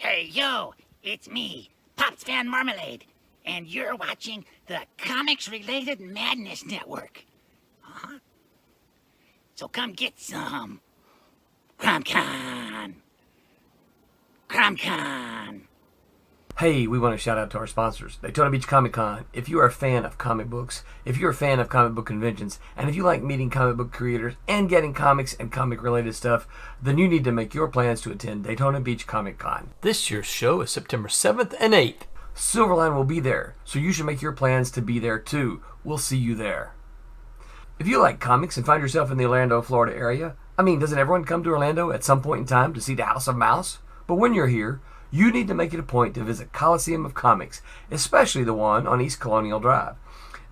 Hey, yo, it's me, Pops Van Marmalade, and you're watching the Comics-Related Madness Network. Huh? So come get some. CromCon. CromCon. Hey, we want to shout out to our sponsors, Daytona Beach Comic Con. If you are a fan of comic books, if you're a fan of comic book conventions, and if you like meeting comic book creators and getting comics and comic-related stuff, then you need to make your plans to attend Daytona Beach Comic Con. This year's show is September 7th and 8th. Silverline will be there, so you should make your plans to be there too. We'll see you there. If you like comics and find yourself in the Orlando, Florida area, doesn't everyone come to Orlando at some point in time to see the House of Mouse? But when you're here, you need to make it a point to visit Coliseum of Comics, especially the one on East Colonial Drive.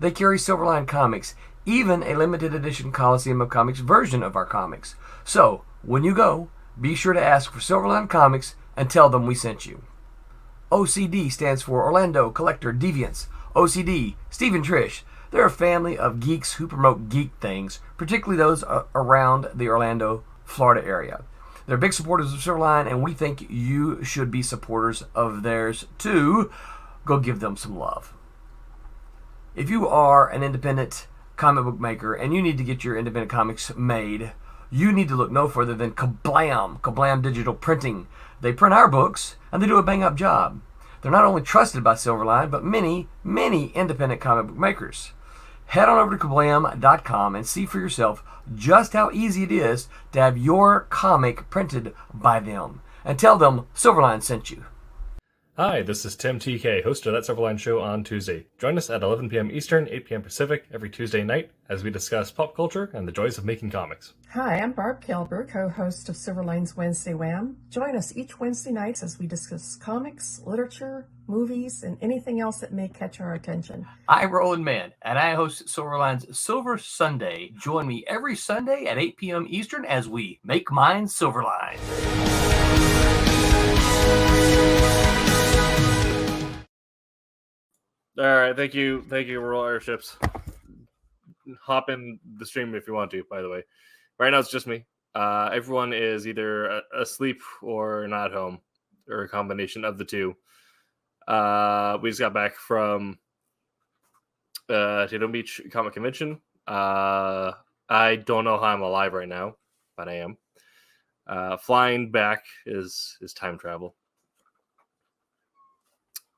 They carry Silverline Comics, even a limited edition Coliseum of Comics version of our comics. So, when you go, be sure to ask for Silverline Comics and tell them we sent you. OCD stands for Orlando Collector Deviants. OCD, Steve and Trish, they're a family of geeks who promote geek things, particularly those around the Orlando, Florida area. They're big supporters of Silverline, and we think you should be supporters of theirs too. Go give them some love. If you are an independent comic book maker and you need to get your independent comics made, you need to look no further than Kablam Digital Printing. They print our books, and they do a bang-up job. They're not only trusted by Silverline, but many independent comic book makers. Head on over to kablam.com and see for yourself just how easy it is to have your comic printed by them. And tell them Silverline sent you. Hi, this is Tim TK, host of That Silverline Show on Tuesday. Join us at 11 p.m. Eastern, 8 p.m. Pacific every Tuesday night as we discuss pop culture and the joys of making comics. Hi, I'm Barb Kilber, co-host of Silverline's Wednesday Wham. Join us each Wednesday nights as we discuss comics, literature, movies, and anything else that may catch our attention. I'm Roland Mann, and I host Silverline's Silver Sunday. Join me every Sunday at 8 p.m. Eastern as we make mine Silverline. All right, thank you, Rural Airships. Hop in the stream if you want to, by the way. Right now it's just me. Everyone is either asleep or not home, or a combination of the two. We just got back from Daytona Beach Comic Convention. I don't know how I'm alive right now, but I am. Flying back is time travel.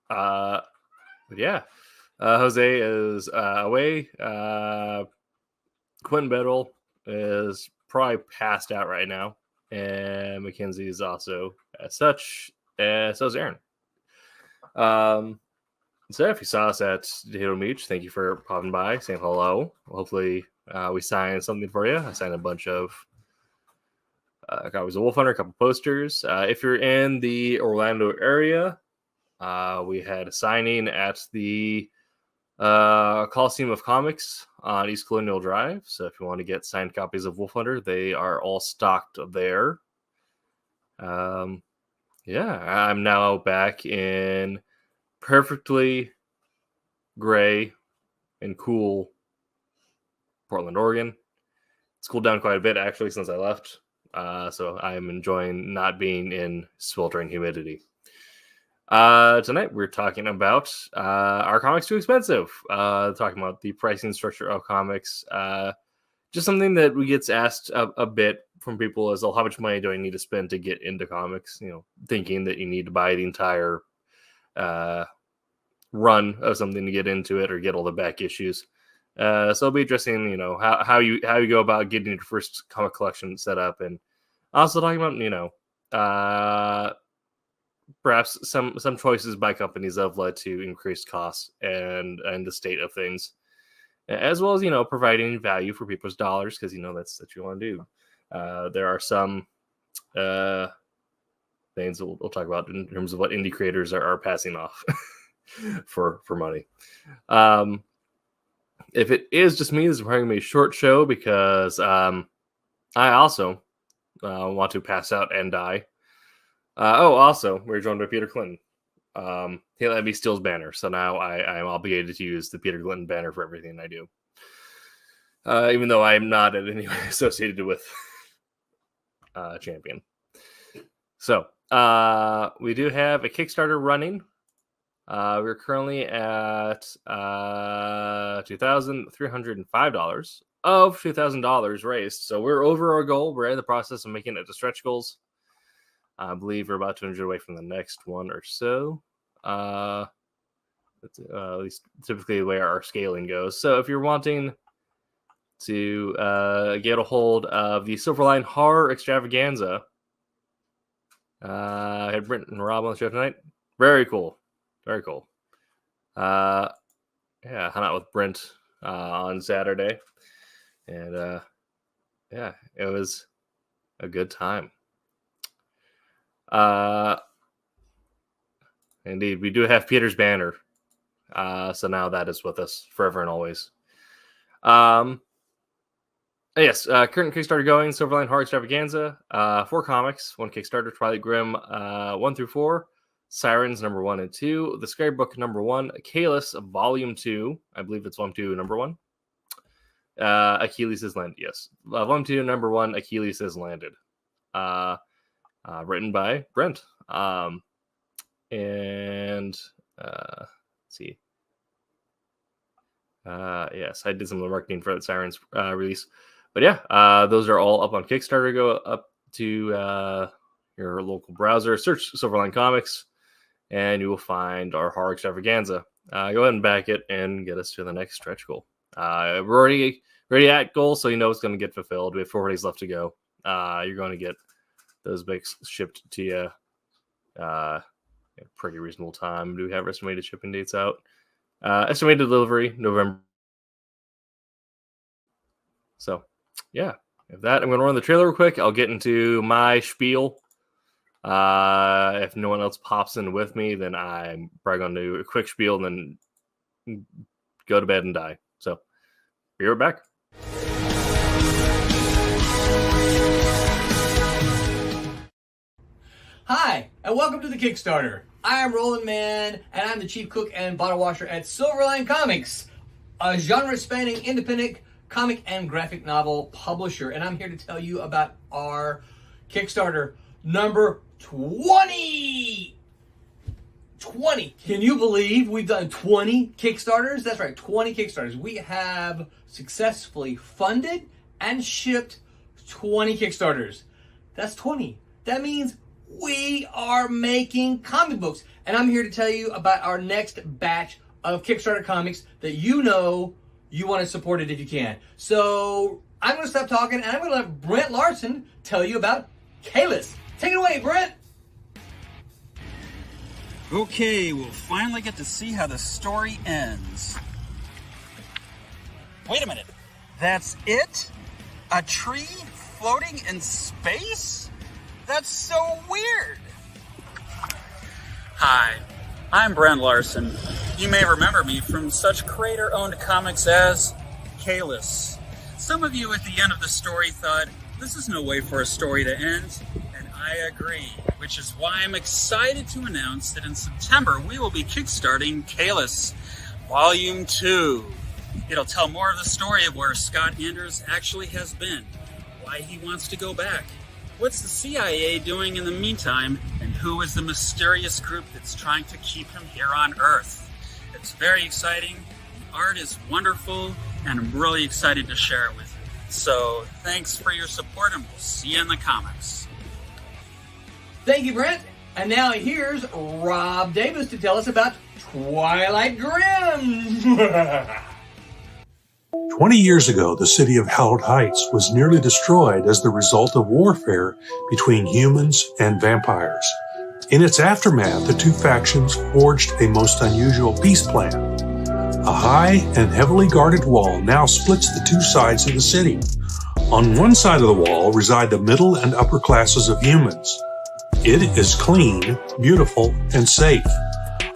But yeah, Jose is away. Quentin Bedell is probably passed out right now, and Mackenzie is also as such. So is Aaron. So if you saw us at Daytona Beach, thank you for popping by, saying hello. Hopefully, we signed something for you. I signed a bunch of copies of Wolf Hunter, a couple posters. If you're in the Orlando area, we had a signing at the Coliseum of Comics on East Colonial Drive. So if you want to get signed copies of Wolf Hunter, they are all stocked there. Yeah, I'm now back in perfectly gray and cool Portland, Oregon. It's cooled down quite a bit, actually, since I left. So I'm enjoying not being in sweltering humidity. Tonight we're talking about Are Comics Too Expensive? Talking about the pricing structure of comics. Just something that we gets asked a bit from people is, how much money do I need to spend to get into comics? Thinking that you need to buy the entire run of something to get into it or get all the back issues. So I'll be addressing, how you go about getting your first comic collection set up, and also talking about, perhaps some choices by companies that have led to increased costs and the state of things, as well as, providing value for people's dollars, because, that's what you want to do. There are some things that we'll talk about in terms of what indie creators are passing off for money. If it is just me, this is probably going to be a short show because I also want to pass out and die. Also, we're joined by Peter Clinton. He let me steal his banner, so now I am obligated to use the Peter Clinton banner for everything I do. Even though I am not in any way associated with Champion. So, we do have a Kickstarter running. We're currently at $2,305 of $2,000 raised. So we're over our goal. We're in the process of making it to stretch goals. I believe we're about 200 away from the next one or so. That's at least typically the way our scaling goes. So if you're wanting to get a hold of the Silverline Horror Extravaganza, I had Brent and Rob on the show tonight. Very cool. Very cool. Hung out with Brent on Saturday. And it was a good time. Indeed, we do have Peter's banner. So now that is with us forever and always. Yes, current Kickstarter going, Silverline Horror Extravaganza, 4 comics, 1 Kickstarter, Twilight Grim 1 through 4, Sirens number 1 and 2, The Skybook number 1, Kalis Volume 2, I believe it's Volume 2 number 1, Achilles has landed, yes, Volume 2 number 1, Achilles has landed, written by Brent, let's see, yes, I did some of the marketing for that Sirens release. But yeah, those are all up on Kickstarter. Go up to your local browser, search Silverline Comics, and you will find our Horror Extravaganza. Go ahead and back it and get us to the next stretch goal. We're already at goal, so you know it's going to get fulfilled. We have 4 days left to go. You're going to get those books shipped to you pretty reasonable time. Do we have estimated shipping dates out? Estimated delivery, November. So, yeah. With that, I'm going to run the trailer real quick. I'll get into my spiel. If no one else pops in with me, then I'm probably going to do a quick spiel and then go to bed and die. So, be right back. Hi, and welcome to the Kickstarter. I am Roland Mann, and I'm the chief cook and bottle washer at Silverline Comics, a genre-spanning independent comic and graphic novel publisher. And I'm here to tell you about our Kickstarter number 20! 20! Can you believe we've done 20 Kickstarters? That's right, 20 Kickstarters. We have successfully funded and shipped 20 Kickstarters. That's 20. That means we are making comic books. And I'm here to tell you about our next batch of Kickstarter comics that you know you want to support it if you can. So I'm going to stop talking and I'm going to let Brent Larson tell you about Kalis. Take it away, Brent. Okay, we'll finally get to see how the story ends. Wait a minute. That's it? A tree floating in space? That's so weird. Hi, I'm Brent Larson. You may remember me from such creator-owned comics as Kalis. Some of you at the end of the story thought, this is no way for a story to end, and I agree, which is why I'm excited to announce that in September we will be kickstarting Kalis Volume 2. It'll tell more of the story of where Scott Anders actually has been, why he wants to go back, what's the CIA doing in the meantime, and who is the mysterious group that's trying to keep him here on Earth. It's very exciting, the art is wonderful, and I'm really excited to share it with you. So, thanks for your support, and we'll see you in the comics. Thank you, Brent. And now here's Rob Davis to tell us about Twilight Grim. 20 years ago, the city of Hallowed Heights was nearly destroyed as the result of warfare between humans and vampires. In its aftermath, the two factions forged a most unusual peace plan. A high and heavily guarded wall now splits the two sides of the city. On one side of the wall reside the middle and upper classes of humans. It is clean, beautiful, and safe.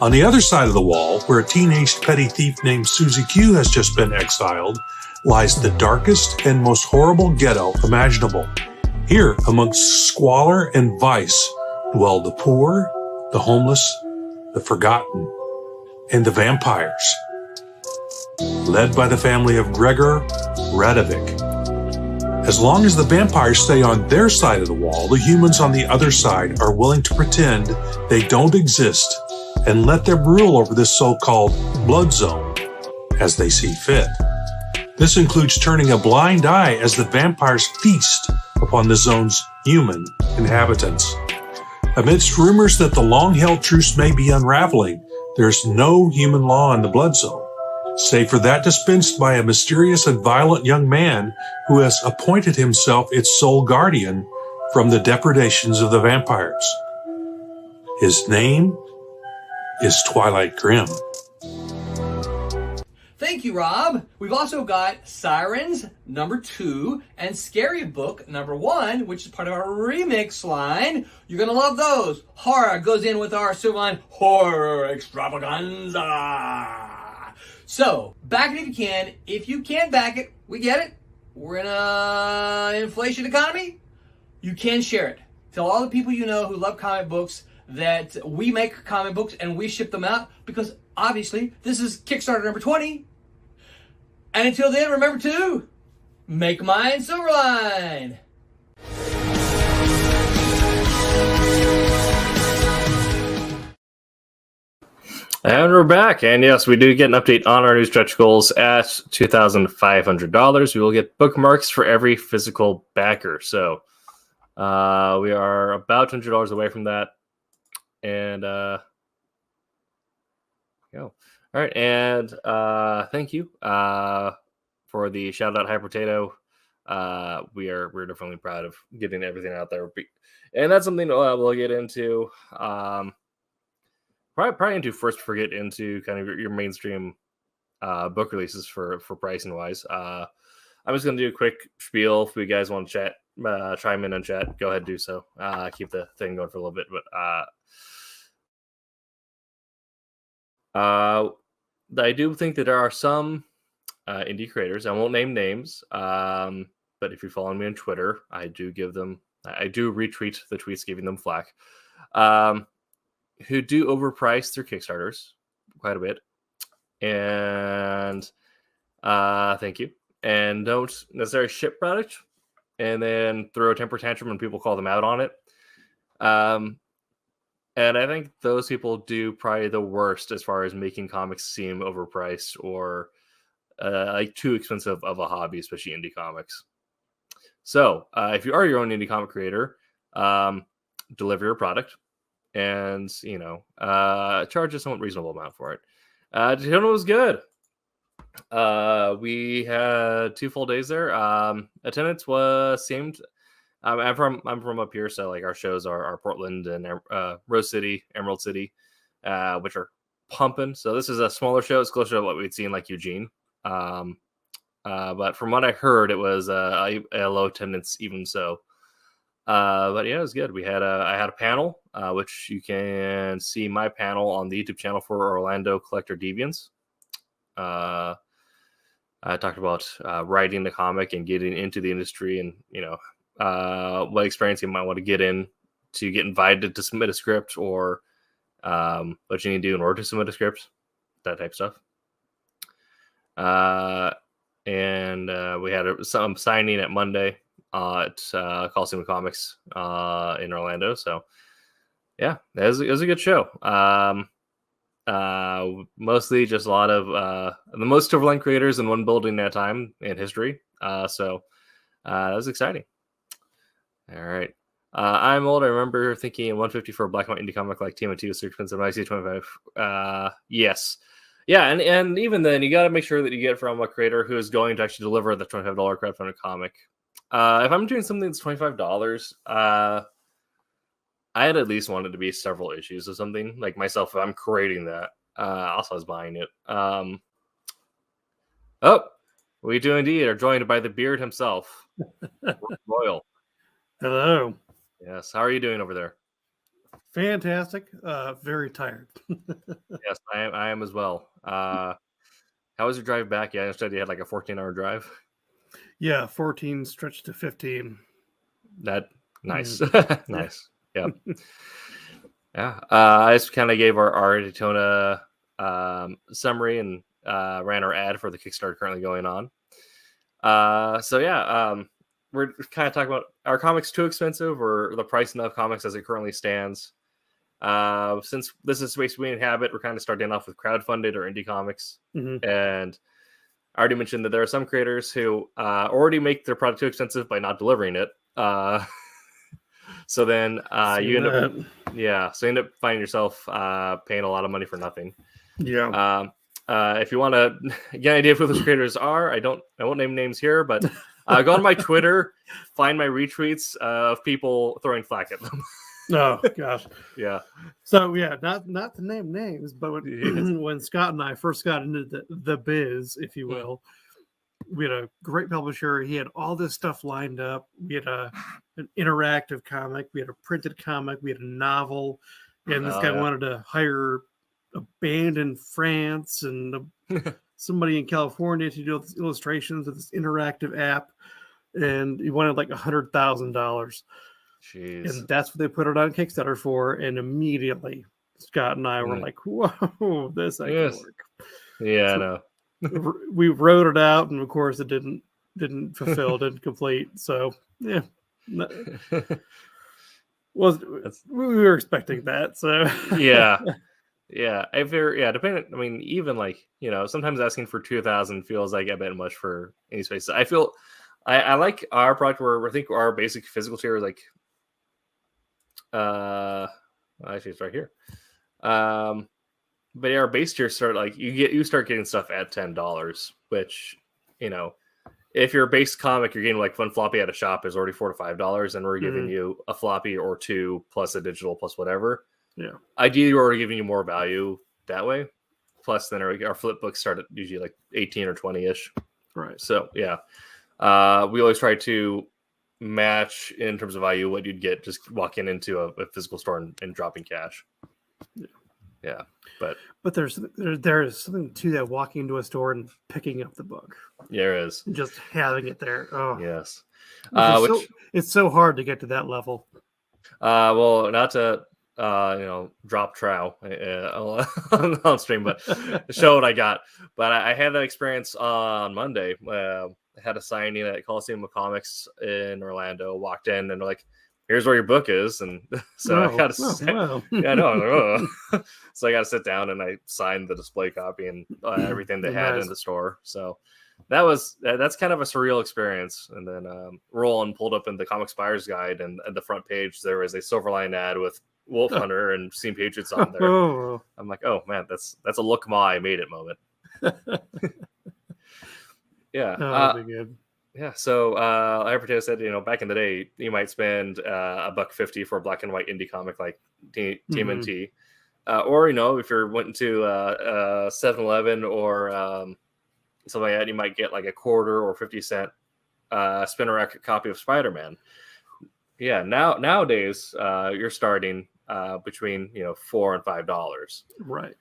On the other side of the wall, where a teenaged petty thief named Susie Q has just been exiled, lies the darkest and most horrible ghetto imaginable. Here, amongst squalor and vice, dwell the poor, the homeless, the forgotten, and the vampires. Led by the family of Gregor Radovic. As long as the vampires stay on their side of the wall, the humans on the other side are willing to pretend they don't exist and let them rule over this so-called blood zone as they see fit. This includes turning a blind eye as the vampires feast upon the zone's human inhabitants. Amidst rumors that the long-held truce may be unraveling, there's no human law in the blood zone, save for that dispensed by a mysterious and violent young man who has appointed himself its sole guardian from the depredations of the vampires. His name is Twilight Grim. Thank you, Rob. We've also got Sirens #2 and Scary Book #1, which is part of our remix line. You're going to love those. Horror goes in with our Silverline Horror Extravaganza. So, back it if you can. If you can't back it, we get it. We're in an inflation economy. You can share it. Tell all the people you know who love comic books that we make comic books and we ship them out, because obviously this is Kickstarter number 20. And until then, remember to make mine Silverline. And we're back. And yes, we do get an update on our new stretch goals at $2,500. We will get bookmarks for every physical backer. So we are about $200 away from that. And go. All right. And thank you for the shout out, High Potato. We're definitely proud of getting everything out there. And that's something we'll get into. Probably into first forget into kind of your mainstream book releases for pricing wise. I'm just gonna do a quick spiel. If you guys want to chat, chime in and chat, go ahead and do so. Keep the thing going for a little bit, but I do think that there are some indie creators. I won't name names, but if you're following me on Twitter, I do retweet the tweets giving them flack. Who do overprice their Kickstarters quite a bit. And thank you. And don't necessarily ship product and then throw a temper tantrum when people call them out on it. And I think those people do probably the worst as far as making comics seem overpriced or like too expensive of a hobby, especially indie comics. So if you are your own indie comic creator, deliver your product. And, charge a somewhat reasonable amount for it. Daytona was good. We had 2 full days there. Attendance was seemed. I'm from up here, so like our shows are Portland and Rose City, Emerald City, which are pumping. So this is a smaller show. It's closer to what we'd seen like Eugene. But from what I heard, it was a low attendance even so. But yeah, it was good. I had a panel, which you can see my panel on the YouTube channel for Orlando Collector Deviants. I talked about writing the comic and getting into the industry, and what experience you might want to get in to get invited to submit a script, or what you need to do in order to submit a script, that type of stuff. And we had some signing at Monday at Coliseum Comics in Orlando. So yeah, it was a good show. Mostly just a lot of the most Silverline creators in one building at a time in history. So that was exciting. All right. I'm old. I remember thinking 150 for a black and white indie comic like TMNT was too expensive. I see 25. Yes. Yeah, and even then, you got to make sure that you get it from a creator who is going to actually deliver the $25 crowdfunded comic. If I'm doing something that's $25, I'd at least want it to be several issues of something. Like myself, if I'm creating that, also I was buying it. We do indeed are joined by the beard himself, Royal. Hello. Yes, how are you doing over there? Fantastic. Very tired. Yes, I am as well. How was your drive back? Yeah, I understood you had like a 14-hour drive. Yeah, 14 stretched to 15. That nice. Nice. Yeah. Yeah. I just kind of gave our Daytona summary and ran our ad for the Kickstarter currently going on. So yeah, we're kind of talking about, are comics too expensive or the price of comics as it currently stands? Since this is the space we inhabit, we're kind of starting off with crowdfunded or indie comics. And I already mentioned that there are some creators who already make their product too expensive by not delivering it. So then you end up finding yourself paying a lot of money for nothing. Yeah. If you want to get an idea of who those creators are, I won't name names here, but go on my Twitter, find my retweets of people throwing flack at them. Oh gosh. Yeah. So yeah, not to name names, but when Scott and I first got into the biz, if you will, we had a great publisher. He had all this stuff lined up. We had an interactive comic, we had a printed comic, we had a novel, and this guy wanted to hire a band in France and somebody in California to do illustrations of this interactive app, and he wanted like $100,000. Jeez. And that's what they put it on Kickstarter for. And immediately Scott and I were like, whoa, this ain't gonna work. Yeah, So I know. we wrote it out, and of course it didn't fulfill, didn't complete. So yeah. We were expecting that. So yeah. Depending. I mean, even like, sometimes asking for 2,000 feels like a bit much for any space. I feel I like our product where I think our basic physical tier is like actually it's right here. But our base tier start like you start getting stuff at $10, which if you're a base comic, you're getting like one floppy at a shop is already $4 to $5, and we're giving you a floppy or two plus a digital plus whatever. Yeah. Ideally, we're already giving you more value that way. Plus, then our flip books start at usually like 18 or 20 ish. Right. So yeah, we always try to match in terms of value what you'd get just walking into a physical store and dropping cash. Yeah. But there is something to that, walking into a store and picking up the book. Yeah, there is. Just having it there. Oh yes. It's so hard to get to that level. Well, not to drop trow on stream, but show what I got. But I had that experience on Monday. I had a signing at Coliseum of Comics in Orlando. Walked in and they're like, "Here's where your book is," and so I got to. Wow. Yeah, I know. So I got to sit down and I signed the display copy and everything they had in the store. So that's kind of a surreal experience. And then Roland pulled up in the Comics Buyer's Guide, and at the front page there was a Silverline ad with Wolf Hunter and Steam Patriots on there. Oh. I'm like, oh man, that's a look ma, I made it moment. Yeah. That'd be good. Yeah, so Hypertail said, back in the day, you might spend $1.50 for a black and white indie comic like TMNT, or if you're went to 7-Eleven or something like that, you might get like a quarter or 50-cent spinner rack copy of Spider-Man. Yeah, nowadays you're starting between $4 and $5. Right.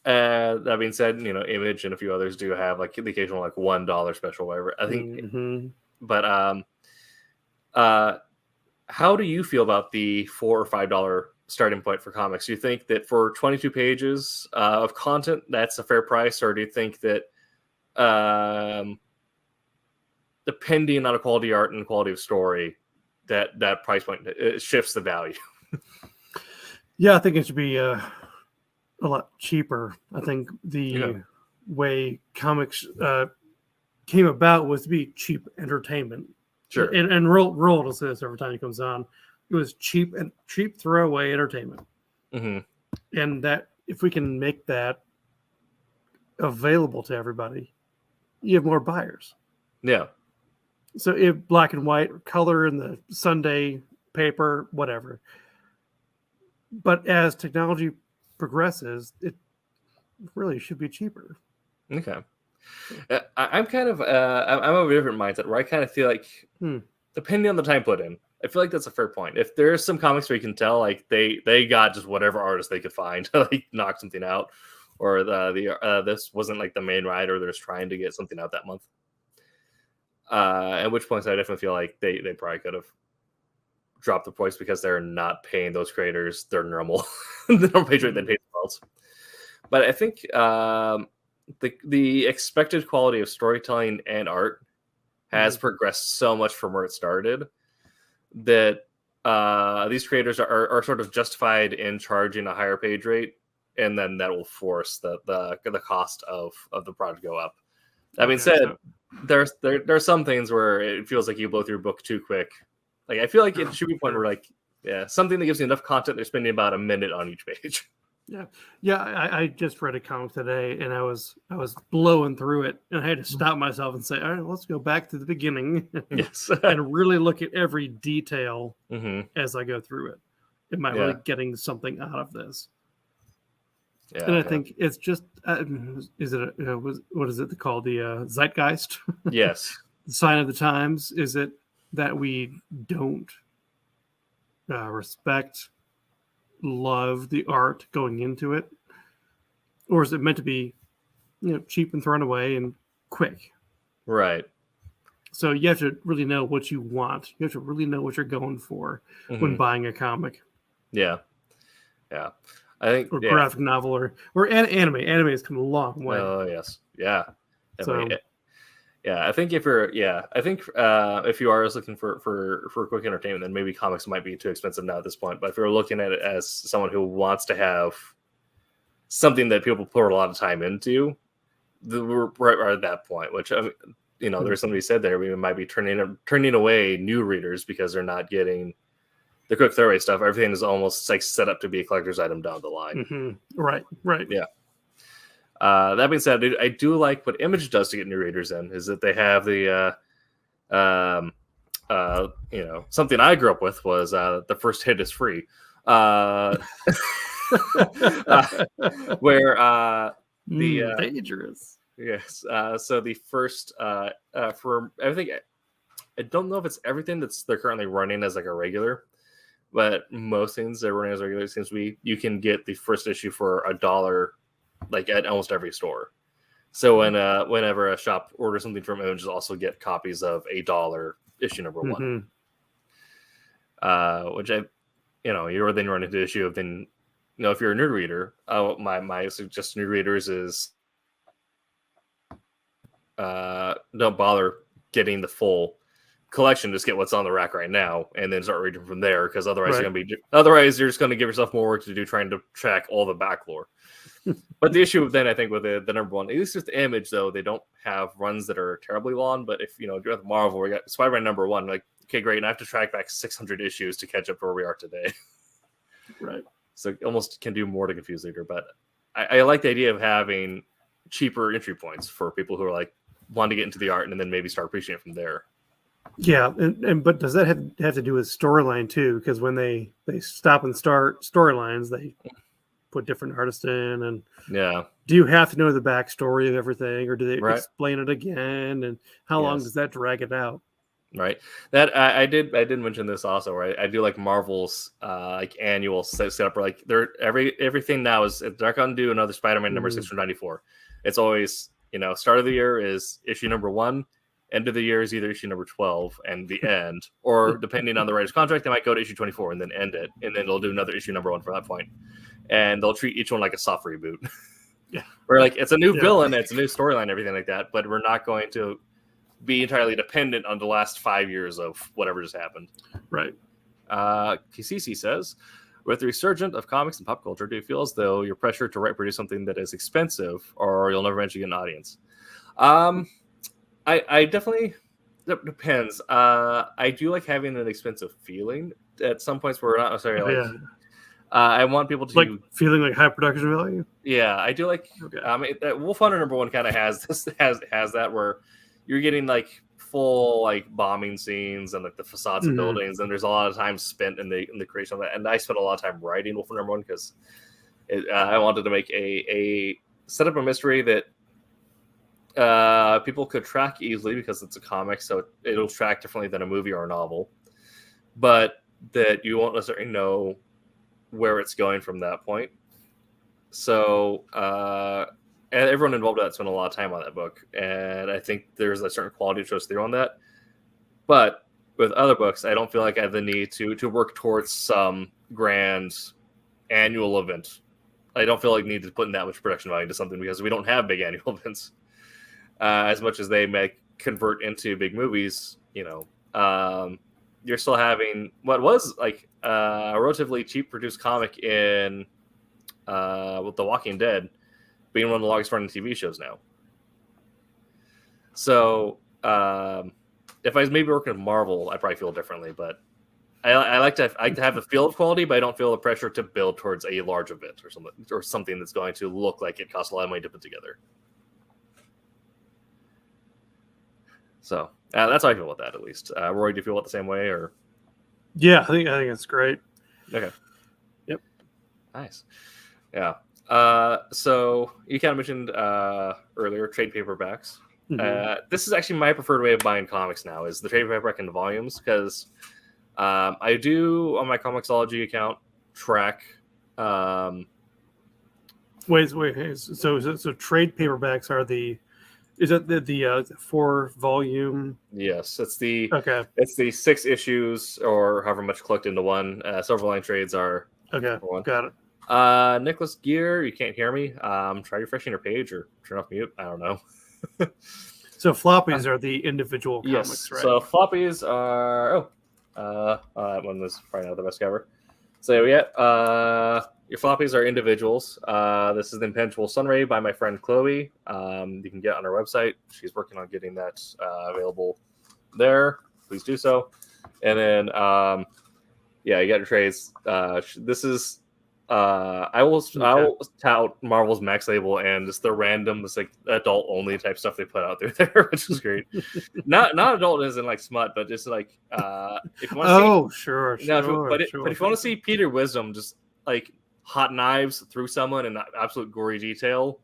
That being said, Image and a few others do have like the occasional like $1 special, whatever. I think, but how do you feel about the $4 or $5 starting point for comics? Do you think that for 22 pages of content, that's a fair price, or do you think that depending on a quality art and quality of story, that price point shifts the value? Yeah, I think it should be a lot cheaper. I think the way comics came about was to be cheap entertainment. Sure. And Roald will say this every time he comes on. It was cheap throwaway entertainment. Mm-hmm. And that if we can make that available to everybody, you have more buyers. Yeah. So if black and white, color in the Sunday paper, whatever. But as technology progresses, it really should be cheaper. Okay. I'm kind of I'm of a different mindset where I kind of feel like depending on the time put in, I feel like that's a fair point. If there's some comics where you can tell like they got just whatever artist they could find to like knock something out, or this wasn't like the main writer, they're just trying to get something out that month. At which points I definitely feel like they probably could have dropped the price because they're not paying those creators their normal the normal page rate they pay themselves. But I think the expected quality of storytelling and art has progressed so much from where it started that these creators are sort of justified in charging a higher page rate, and then that will force the cost of the product to go up. That being said, there are some things where it feels like you blow through a book too quick. Like I feel like it should be a point where like something that gives you enough content, they're spending about a minute on each page. I just read a comic today, and I was blowing through it, and I had to stop myself and say, all right, let's go back to the beginning. Yes. And really look at every detail Mm-hmm. as I go through it. Am I really getting something out of this? Yeah, and I think it's just is it what is it called, the zeitgeist? Yes. The sign of the times. Is it that we don't respect, love the art going into it, or is it meant to be cheap and thrown away and quick? Right. So you have to really know what you want. You have to really know what you're going for when buying a comic. Yeah. I think graphic novel or anime. Anime has come a long way. Oh yes. Yeah. So, I think if you're if you are looking for quick entertainment, then maybe comics might be too expensive now at this point. But if you're looking at it as someone who wants to have something that people put a lot of time into, we're right at that point. Which there's somebody said there we might be turning away new readers because they're not getting the quick throwaway stuff. Everything is almost like set up to be a collector's item down the line. Right. Yeah. That being said, I do like what Image does to get new readers in, is that they have the something I grew up with was the first hit is free, where dangerous. Yes. So the first for everything, I don't know if it's everything they're currently running as like a regular, but most things they're running as regular seems to be you can get the first issue for $1, like at almost every store. So whenever a shop orders something from Image, also get copies of $1 issue number 1, which you're then run into the issue of then if you're a new reader, my suggestion to new readers is don't bother getting the full collection, just get what's on the rack right now and then start reading from there, because otherwise you're just going to give yourself more work to do trying to track all the back lore. But the issue then I think with the number 1, at least with the Image though, they don't have runs that are terribly long. But if you're at Marvel, we got Spider-Man number 1, like okay great, and I have to track back 600 issues to catch up to where we are today. Right. So it almost can do more to confuse later. But I like the idea of having cheaper entry points for people who are like want to get into the art and then maybe start appreciating it from there. Yeah, but does that have to do with storyline too? Because when they stop and start storylines, they put different artists in, and do you have to know the backstory of everything, or do they explain it again? And how long does that drag it out? Right. That I did mention this also. Right. I do like Marvel's like annual setup. Where like they're everything now is they're not going to do another Spider-Man number 694. It's always start of the year is issue number 1. End of the year is either issue number 12 and the end, or depending on the writer's contract, they might go to issue 24 and then end it, and then they'll do another issue number 1 from that point, and they'll treat each one like a soft reboot. Yeah, where like it's a new villain, it's a new storyline, everything like that, but we're not going to be entirely dependent on the last 5 years of whatever just happened. Right. Kisisi says, with the resurgence of comics and pop culture, do you feel as though you're pressured to produce something that is expensive, or you'll never eventually get an audience? I definitely, that depends. I do like having an expensive feeling at some points where we're not necessarily like. I want people to like feeling like high production value. Yeah, I do like. Wolf Hunter number 1 kind of has this has that where you're getting like full like bombing scenes and like the facades of buildings, and there's a lot of time spent in the creation of that. And I spent a lot of time writing Wolf Hunter number 1 because I wanted to make a set up a mystery that people could track easily because it's a comic, so it'll track differently than a movie or a novel, but that you won't necessarily know where it's going from that point. So and everyone involved in that spent a lot of time on that book, and I think there's a certain quality choice there on that. But with other books, I don't feel like I have the need to work towards some grand annual event. I don't feel like need to put in that much production value into something because we don't have big annual events. As much as they make convert into big movies, you're still having what was like a relatively cheap produced comic in with The Walking Dead being one of the longest running TV shows now. So if I was maybe working with Marvel, I probably feel differently, but I like to have a feel of quality, but I don't feel the pressure to build towards a large event or something that's going to look like it costs a lot of money to put together. So that's how I feel about that, at least. Roy, do you feel about the same way, or? Yeah, I think it's great. Okay. Yep. Nice. Yeah. So you kind of mentioned earlier trade paperbacks. Mm-hmm. This is actually my preferred way of buying comics now, is the trade paperback in the volumes, because I do on my Comixology account track. Wait. So trade paperbacks are the. Is that the 4-volume? Yes, it's the 6 issues or however much collected into one. Silverline trades are one. Got it. Nicholas Gear, you can't hear me. Try refreshing your page or turn off mute. I don't know. So floppies are the individual comics, yes. right? So floppies are that one was probably not the best cover. So your floppies are individuals. This is the Impenetrable Sunray by my friend Chloe. You can get on her website. She's working on getting that available there. Please do so. And then you got your trades. This is I will tout Marvel's Max Label and just the random, it's like adult only type stuff they put out there, which is great. not adult as in like smut, but just like if you want to sure. If you want to see Peter Wisdom just like hot knives through someone in absolute gory detail,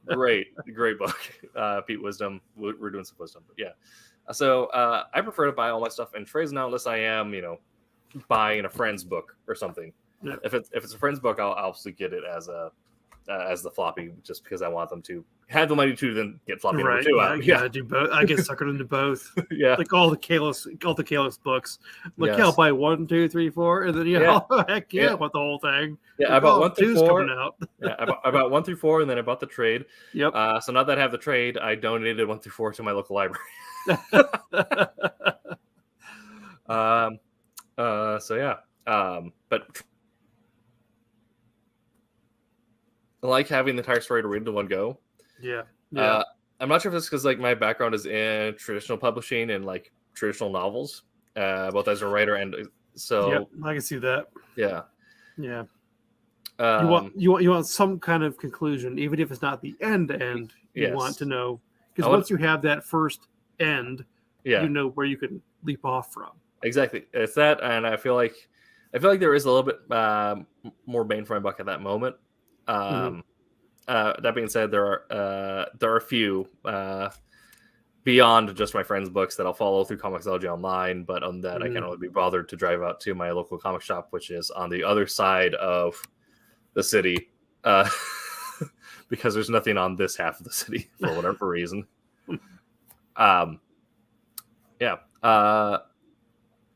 great book. Pete Wisdom, we're doing some wisdom, but yeah. So I prefer to buy all my stuff in trades now, unless I am buying a friend's book or something. Yeah. If it's a friend's book, I'll obviously get it as the floppy, just because I want them to have the money to then get floppy number 2 out. Yeah, do both. I get suckered into both. Yeah, like all the Kalis books. Like yes. I'll buy 1, 2, 3, 4, and then heck yeah, I bought the whole thing. Yeah, I bought 1 through 4. Coming out. Yeah, I bought 1 through 4, and then I bought the trade. Yep. So now that I have the trade, I donated 1 through 4 to my local library. But I like having the entire story to read in one go. Yeah. I'm not sure if it's because like my background is in traditional publishing and like traditional novels, both as a writer and so. I can see that. Yeah. Yeah. You want some kind of conclusion, even if it's not the end. You want to know, because once you have that first end, you know where you can leap off from. Exactly, it's that, and I feel like there is a little bit more bang for my buck at that moment. That being said, there are a few beyond just my friends' books that I'll follow through Comixology online, but on that I can't really be bothered to drive out to my local comic shop, which is on the other side of the city, because there's nothing on this half of the city for whatever reason.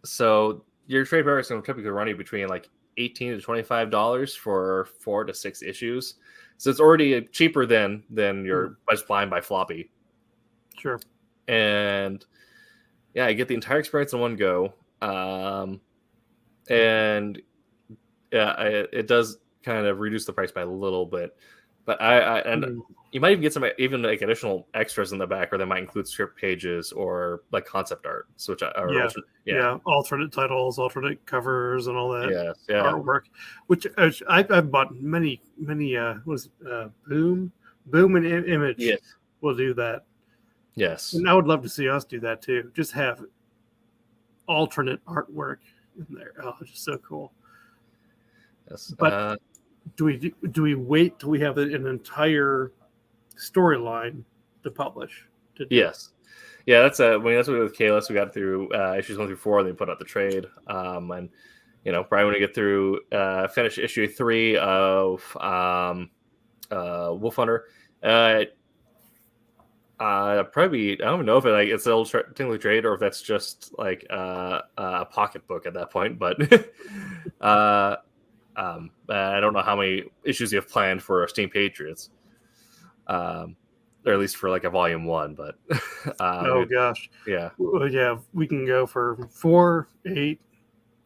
So your trade paperback is going to typically run you between like $18 to $25 for 4 to 6 issues. So it's already cheaper than your just buying by floppy. Sure. And I get the entire experience in one go. And it does kind of reduce the price by a little bit. But you might even get some like additional extras in the back, or they might include script pages or like concept art, alternate titles, alternate covers, and all that artwork. Which I've bought many. Boom and Image will do that. Yes, and I would love to see us do that too. Just have alternate artwork in there. Oh, it's just so cool. Yes, but. Do we wait till we have an entire storyline to publish? Yes. Yeah, that's what we did with Kalis. We got through issues 1 through 4, and then put out the trade. And probably when we get through finish issue 3 of Wolf Hunter, probably I don't even know if it's still technically trade or if that's just like a pocketbook at that point, but I don't know how many issues you have planned for Steam Patriots. or at least for like a volume 1. But Oh gosh. yeah, Well, yeah, we can go for 4, 8,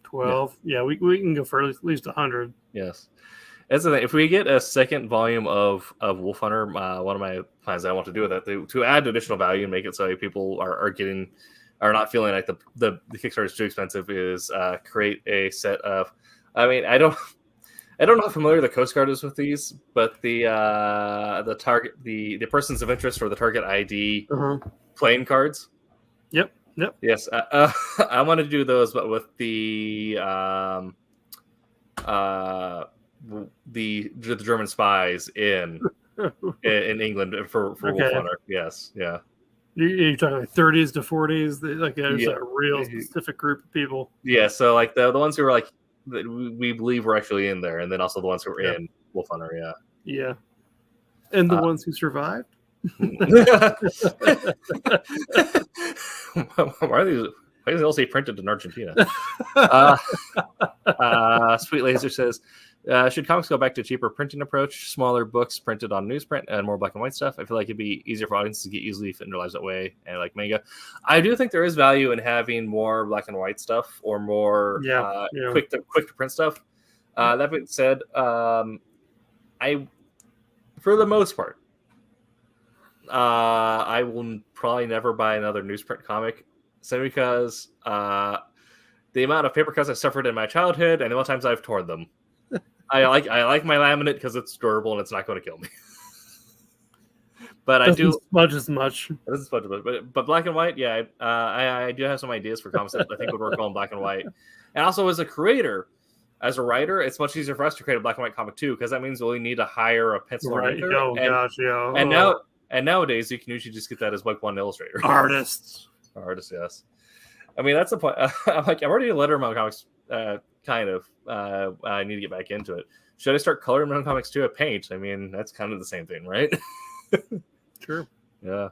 12. Yeah, we can go for at least 100. yes. That's the thing. If we get a second volume of Wolf Hunter, one of my plans I want to do with that to add additional value and make it so people are not feeling like the Kickstarter is too expensive is create a set of. I mean, I don't know how familiar the Coast Guard is with these, but the target the persons of interest for the target ID playing cards. Yep. Yes, I want to do those, but with the German spies in England for Okay. Wolf Hunter. Yes, yeah. You're talking like 30s to 40s. Like there's Yeah. a real specific group of people. Yeah, so like the ones who were like that we believe were actually in there, and then also the ones who were Yeah. in Wolf Hunter. Yeah. Yeah. And the ones who survived. Why does it all say printed in Argentina? Sweet Laser says, should comics go back to cheaper printing approach, smaller books printed on newsprint, and more black and white stuff? I feel like it'd be easier for audiences to get easily fit in their lives that way. And like manga, I do think there is value in having more black and white stuff or more quick to print stuff. That being said, I for the most part, I will probably never buy another newsprint comic, simply because the amount of paper cuts I suffered in my childhood and the amount of times I've torn them. I like my laminate because it's durable and it's not going to kill me. But Doesn't I do smudge as much. it doesn't smudge as much. But black and white, yeah, I do have some ideas for comics that I think would work well in black and white. And also as a creator, as a writer, it's much easier for us to create a black and white comic too, because that means we'll need to hire a pencil Right. maker. Oh gosh, yeah. And nowadays you can usually just get that as like one illustrator. Artists. Artists, yes. I mean, that's the point. I'm already a letter in my comics, kind of. I need to get back into it. Should I start coloring my own comics too? At paint? I mean, that's kind of the same thing, right? Sure. Yeah.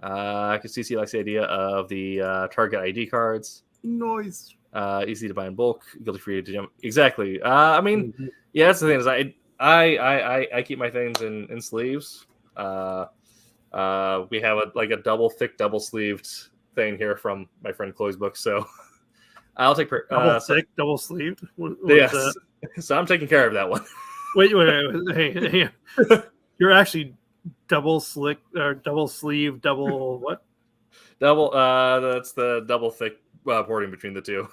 I can see likes the idea of the target ID cards. Noise. Easy to buy in bulk, guilty free to jump. Exactly. I mean, yeah, that's the thing is I keep my things in sleeves. We have a double sleeved thing here from my friend Chloe's book, so I'll take double sleeved. Yes, so I'm taking care of that one. Wait. Hey. You're actually double slick or double sleeve, double what? Double. That's the double thick porting between the two.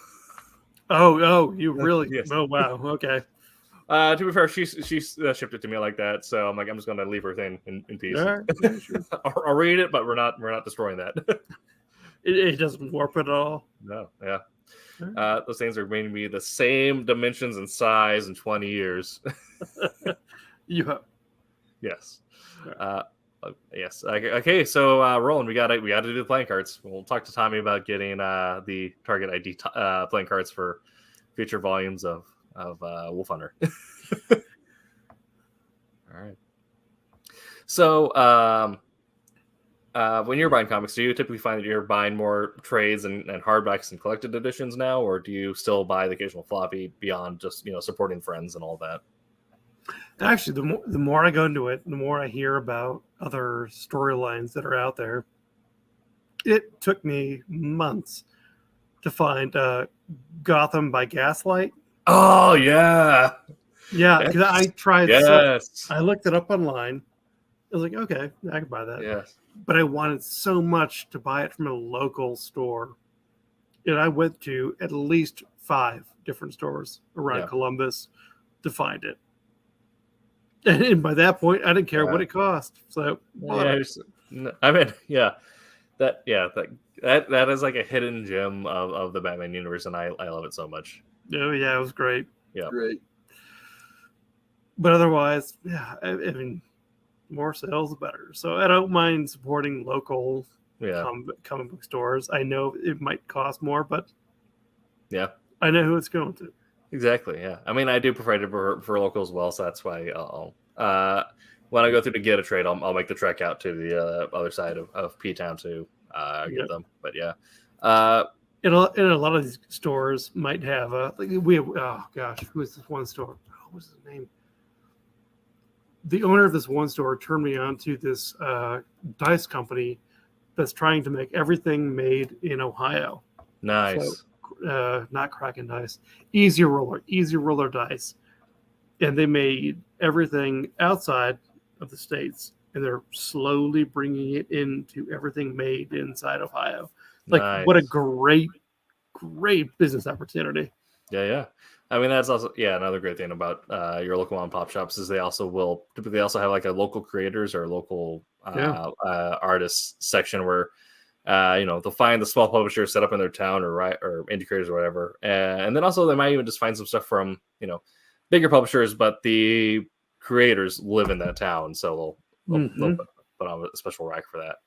Oh, you really? Yes. Oh, wow. Okay. To be fair, she shipped it to me like that, so I'm just going to leave her thing in peace. All right. Yeah, sure. I'll read it, but we're not destroying that. It doesn't warp at all. No, yeah. Those things are going to be the same dimensions and size in 20 years. Yes. Yes. Okay. So, Roland, we got to do the playing cards. We'll talk to Tommy about getting the target ID playing cards for future volumes of Wolf Hunter. All right. So, when you're buying comics, do you typically find that you're buying more trades and hardbacks and collected editions now, or do you still buy the occasional floppy beyond just supporting friends and all that? Actually, the more I go into it, the more I hear about other storylines that are out there. It took me months to find Gotham by Gaslight. Oh yeah, because I tried. Yes, I looked it up online. I was like, okay, I can buy that. Yes, but I wanted so much to buy it from a local store, and I went to at least 5 different stores around Columbus to find it. And by that point, I didn't care what it cost. So, that is like a hidden gem of the Batman universe, and I love it so much. Oh yeah, it was great. Yeah, great. But otherwise, yeah, I mean, more sales, the better. So I don't mind supporting local comic book stores. I know it might cost more, but I know who it's going to. Exactly. Yeah. I mean, I do prefer it for local as well, so that's why I'll when I go through to get a trade, I'll make the trek out to the other side of P Town to get them. But yeah, and a lot of these stores might have who is this one store? What's his name? the owner of this one store turned me on to this dice company that's trying to make everything made in Ohio. Nice. So, not Kraken dice, Easy Roller dice. And they made everything outside of the States, and they're slowly bringing it into everything made inside Ohio. Like, what a great business opportunity. Yeah. I mean, that's also another great thing about your local mom and pop shops is they also have like a local creators or local artists section where they'll find the small publishers set up in their town or indie creators or whatever, and then also they might even just find some stuff from bigger publishers, but the creators live in that town, so they'll put on a special rack for that.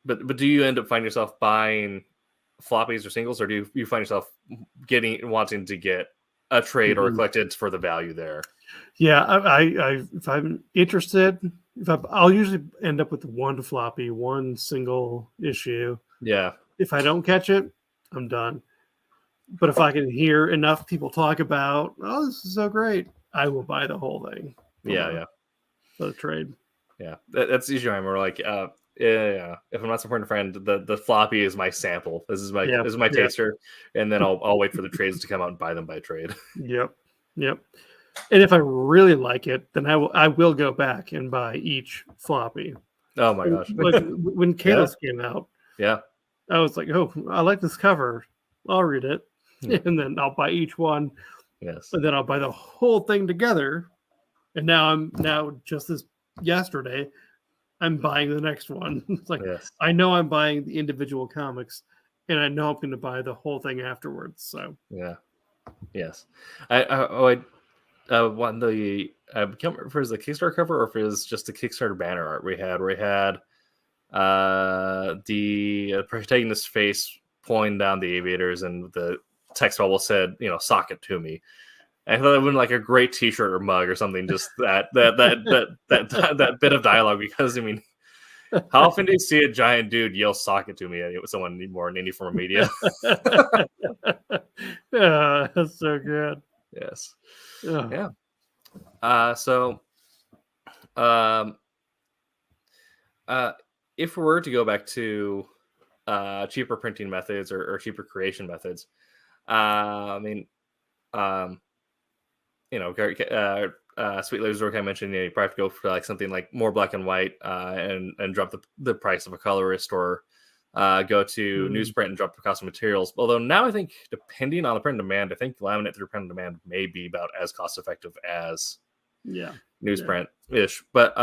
But do you end up finding yourself buying floppies or singles, or do you find yourself wanting to get a trade or collected for the value there? Yeah, I if I'm interested, I'll usually end up with one floppy, one single issue. Yeah. If I don't catch it, I'm done. But if I can hear enough people talk about, oh, this is so great, I will buy the whole thing. For the trade. Yeah, that's usually I'm more like, if I'm not supporting a friend, the floppy is my sample. This is my taster, and then I'll wait for the trades to come out and buy them by trade. Yep. And if I really like it, then I will go back and buy each floppy. Oh my gosh! Like when Kalos came out, I was like, oh, I like this cover. I'll read it, and then I'll buy each one. Yes. And then I'll buy the whole thing together. And now just this yesterday, I'm buying the next one. It's like I know I'm buying the individual comics, and I know I'm going to buy the whole thing afterwards. So yes, I can't remember if it was the Kickstarter cover or if it was just the Kickstarter banner art we had the protagonist's face pulling down the aviators, and the text bubble said, "Sock it to me." I thought it would be like a great T-shirt or mug or something. Just that bit of dialogue, because I mean, how often do you see a giant dude yell "sock it to me" at someone more in any form of media? That's so good. Yes. Yeah. If we were to go back to cheaper printing methods or cheaper creation methods, Sweet Laser's work I mentioned, you probably have to go for like something like more black and white, and drop the price of a colorist, or go to newsprint and drop the cost of materials. Although now I think, depending on the print on demand, I think laminate through print on demand may be about as cost effective as newsprint ish. But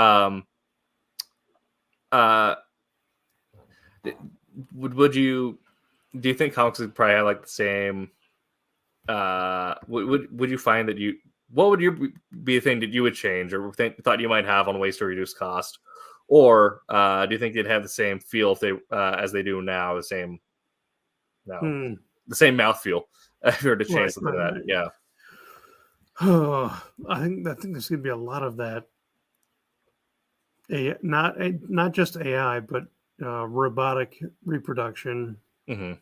do you think comics would probably have like the same? Would you find that what would be a thing that you would change or thought you might have on ways to reduce cost, or do you think they'd have the same feel if they as they do now, the same mouthfeel if you were to change something like that? Yeah. I think there's going to be a lot of that. Not just AI, but robotic reproduction. Mm-hmm.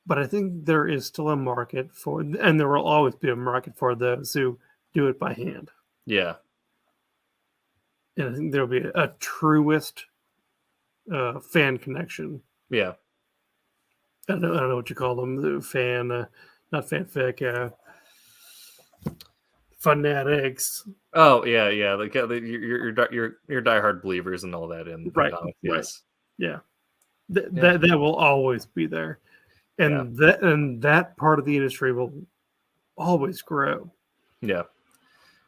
But I think there is still a market for, and there will always be a market for those who do it by hand. Yeah. And I think there'll be a truest fan connection. Yeah. I don't know what you call them. The fan, not fanfic, fanatics. Oh yeah. Like your diehard believers and all that in comics. Yes. Yeah. That will always be there. And that part of the industry will always grow. Yeah.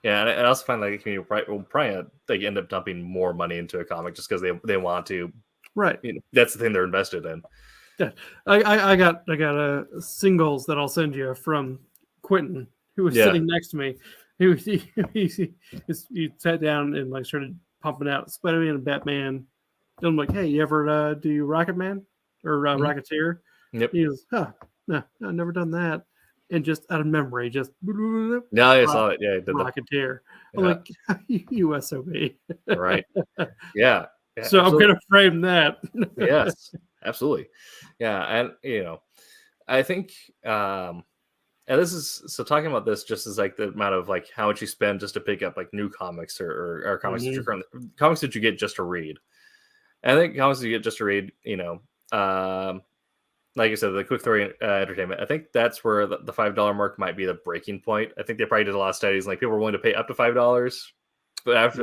And I also find like the community will probably they end up dumping more money into a comic just because they want to. Right. That's the thing they're invested in. Yeah. I got singles that I'll send you from Quentin, who was sitting next to me. He sat down and like started pumping out Spider-Man and Batman. And I'm like, hey, you ever do Rocket Man or Rocketeer? Yep. He goes, no, I've never done that. And just out of memory, just no, I saw it. Yeah, Rocketeer. I'm like, you SOB. Right. Yeah. So absolutely. I'm gonna frame that. Yes, absolutely. Yeah, and I think and this is so talking about this just as like the amount of like how much you spend just to pick up like new comics or comics that you're comics that you get just to read. And I think comics that you get just to read, like I said, the quick throw entertainment. I think that's where the $5 mark might be the breaking point. I think they probably did a lot of studies, like people were willing to pay up to $5, but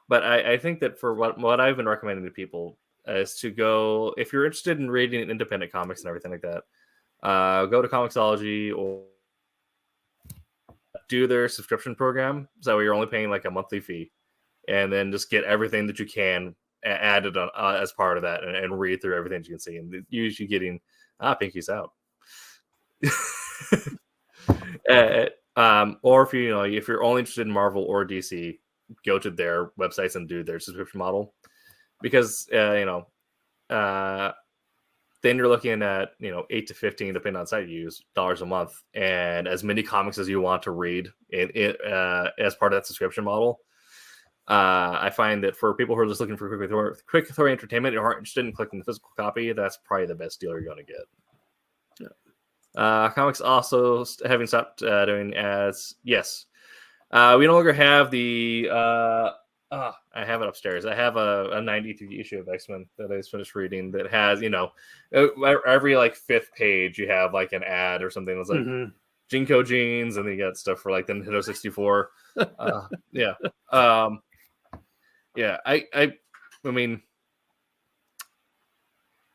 but I think that for what I've been recommending to people is to go, if you're interested in reading independent comics and everything like that, go to Comixology or do their subscription program, so you're only paying like a monthly fee, and then just get everything that you can added on as part of that, and read through everything you can see, and usually getting Pinky's out. Or if you're only interested in Marvel or DC, go to their websites and do their subscription model, because then you're looking at 8 to 15, depending on site you use, dollars a month, and as many comics as you want to read as part of that subscription model. I find that for people who are just looking for quick throw entertainment and aren't interested in collecting the physical copy, that's probably the best deal you're going to get. Comics also having stopped doing ads. Yes. We no longer have the I have it upstairs. I have a 93 issue of X-Men that I just finished reading that has, every like fifth page you have like an ad or something that's like Jinko jeans, and then you got stuff for like the Nintendo 64. Yeah. Yeah, I mean,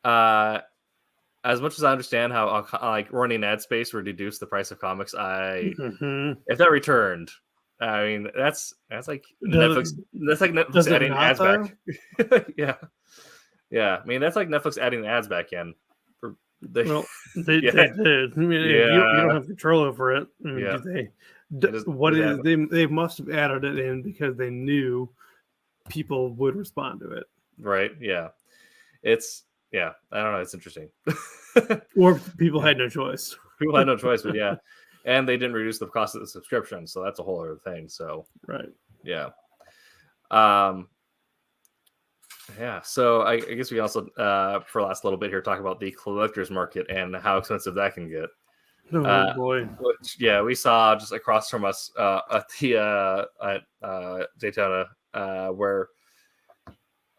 as much as I understand how like running ad space would reduce the price of comics, if that returned, I mean that's like Netflix. That's like Netflix adding ads back. Yeah. I mean that's like Netflix adding ads back in. They did. I mean, you don't have control over it. I mean, they must have added it in because they knew people would respond to it, right? Yeah, I don't know, it's interesting. Or people had no choice. But yeah, and they didn't reduce the cost of the subscription, so that's a whole other thing. So right, yeah. So I guess we also for the last little bit here talk about the collector's market and how expensive that can get. Oh boy. Which, we saw just across from us at the Daytona, where